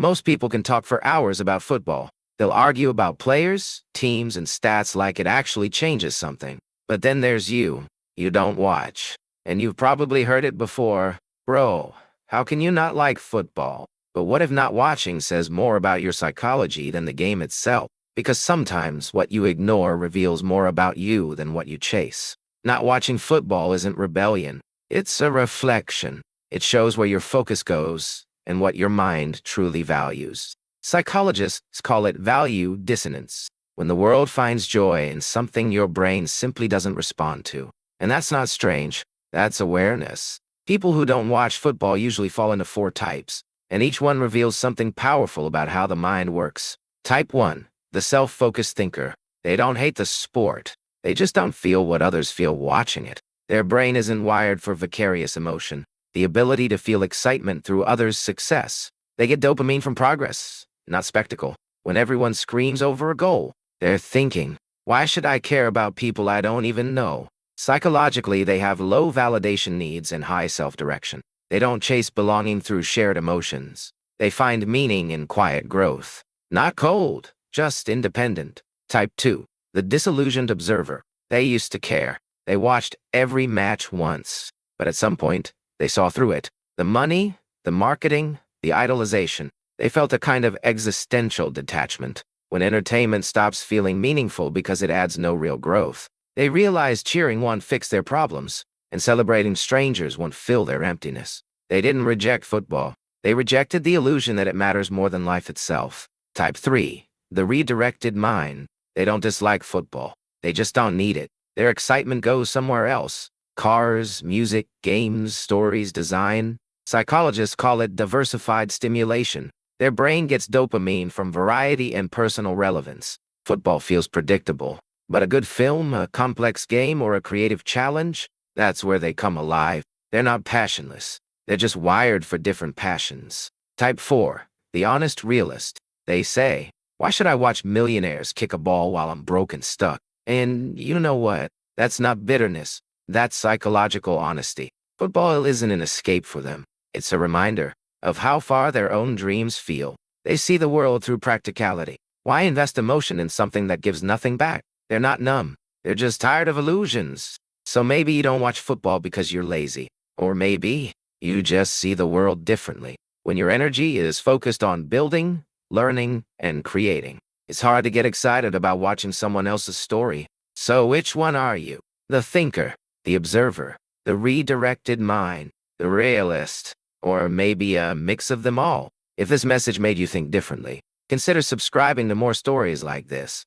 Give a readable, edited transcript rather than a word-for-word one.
Most people can talk for hours about football. They'll argue about players, teams, and stats like it actually changes something. But then there's you. You don't watch. And you've probably heard it before. Bro, how can you not like football? But what if not watching says more about your psychology than the game itself? Because sometimes what you ignore reveals more about you than what you chase. Not watching football isn't rebellion. It's a reflection. It shows where your focus goes and what your mind truly values. Psychologists call it value dissonance, when the world finds joy in something your brain simply doesn't respond to. And that's not strange. That's awareness. People who don't watch football usually fall into four types, and each one reveals something powerful about how the mind works. Type 1. The self-focused thinker. They don't hate the sport. They just don't feel what others feel watching it. Their brain isn't wired for vicarious emotion, the ability to feel excitement through others' success. They get dopamine from progress, not spectacle. When everyone screams over a goal, they're thinking, why should I care about people I don't even know? Psychologically, they have low validation needs and high self-direction. They don't chase belonging through shared emotions. They find meaning in quiet growth. Not cold, just independent. Type 2. The disillusioned observer. They used to care. They watched every match once. But at some point, they saw through it. The money, the marketing, the idolization. They felt a kind of existential detachment. When entertainment stops feeling meaningful because it adds no real growth, they realized cheering won't fix their problems, and celebrating strangers won't fill their emptiness. They didn't reject football. They rejected the illusion that it matters more than life itself. Type 3. The redirected mind. They don't dislike football. They just don't need it. Their excitement goes somewhere else. Cars, music, games, stories, design. Psychologists call it diversified stimulation. Their brain gets dopamine from variety and personal relevance. Football feels predictable. But a good film, a complex game, or a creative challenge, that's where they come alive. They're not passionless. They're just wired for different passions. Type 4. The honest realist. They say, why should I watch millionaires kick a ball while I'm broke and stuck? And you know what? That's not bitterness. That's psychological honesty. Football isn't an escape for them. It's a reminder of how far their own dreams feel. They see the world through practicality. Why invest emotion in something that gives nothing back? They're not numb. They're just tired of illusions. So maybe you don't watch football because you're lazy. Or maybe you just see the world differently. When your energy is focused on building, learning, and creating, it's hard to get excited about watching someone else's story. So which one are you? The thinker, the observer, the redirected mind, the realist, or maybe a mix of them all? If this message made you think differently, consider subscribing to more stories like this.